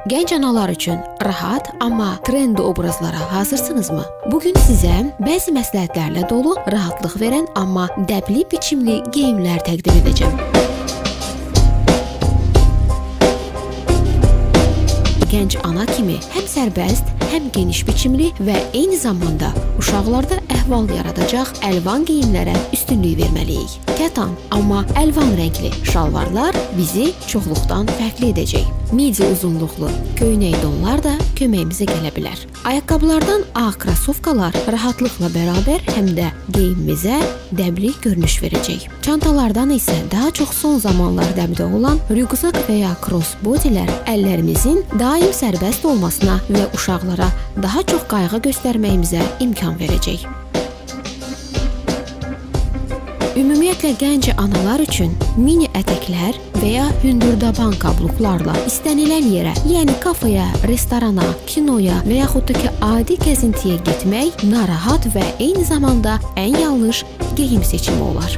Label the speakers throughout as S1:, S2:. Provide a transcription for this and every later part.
S1: Gənc analar üçün rahat, amma trendi obrazlara hazırsınızmı? Bugün sizə bəzi məsləhətlərlə dolu, rahatlıq verən, amma dəbli biçimli geyimlər təqdim edəcəm. Gənc ana kimi həm sərbəst, həm geniş biçimli və eyni zamanda uşaqlarda əhval yaradacaq əlvan geyimlərə üstünlük verməliyik. Kətan, amma əlvan rəngli şalvarlar bizi çoxluqdan fərqli edəcək. Midi uzunluqlu köynək donlar da köməyimizə gələ bilər. Ayaqqabılardan ağ krasovkalar rahatlıqla bərabər həm də geyimimizə dəbli görünüş verəcək. Çantalardan isə daha çox son zamanlar dəbdə olan rüqzak və ya crossbodylər əllərimizin daim sərbəst olmasına və uşaqlara daha çox qayğı göstərməyimizə imkan verəcək. Ümumiyyətlə, gənc analar üçün mini ətəklər və ya hündürdaban kabluklarla istənilən yerə, yəni kafeyə, restorana, kinoya və yaxud da ki, adi gəzintiyə getmək narahat və eyni zamanda ən yanlış geyim seçimi olar.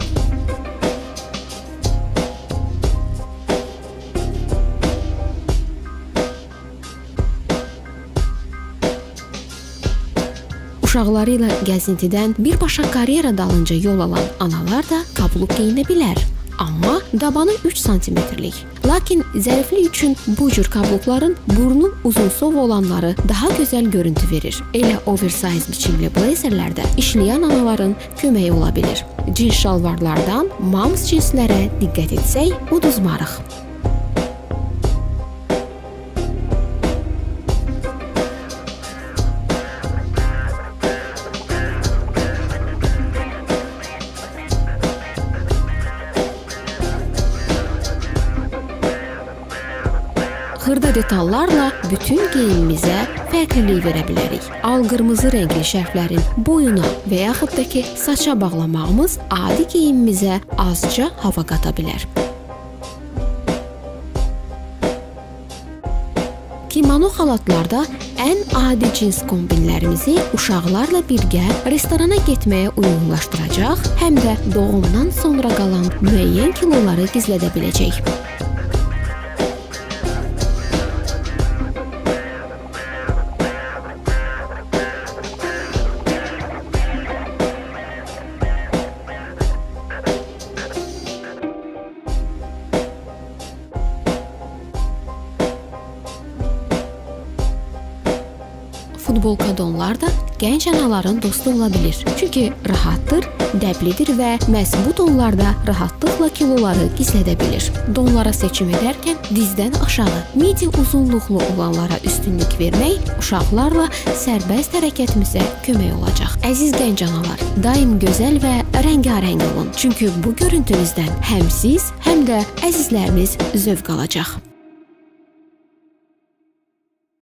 S1: Uşaqları ilə gəzintidən birbaşa karyera dalınca yol alan analar da kabluk geyinə bilər. Amma dabanı 3 santimetrlik. Lakin zəriflik üçün bu cür kablukların burnu uzunsov olanları daha gözəl görüntü verir. Elə oversize biçimli blazerlərdə işləyən anaların köməyi ola bilir. Cins şalvarlardan mams cinslərə diqqət etsək, uduzmarıq. Xırda detallarla bütün geyimimizə fərqlilik verə bilərik. Al-qırmızı rəngli şərflərin boyuna və yaxud da ki, saça bağlamağımız adi geyimimizə azca hava qata bilər. Kimono xalatlarda ən adi cins kombinlərimizi uşaqlarla birgə restorana getməyə uyğunlaşdıracaq, həm də doğumdan sonra qalan müəyyən kiloları gizlədə biləcək. Futbolka donlar da gənc anaların dostu ola bilir. Çünki rahatdır, dəblidir və məhz bu donlarda rahatlıqla kiloları gizlədə bilir. Donlara seçim edərkən dizdən aşağı, midi uzunluqlu olanlara üstünlük vermək uşaqlarla sərbəst hərəkətimizə kömək olacaq. Əziz gənc analar, daim gözəl və rəngarəng olun. Çünki bu görüntünüzdən həm siz, həm də əzizləriniz zövq alacaq.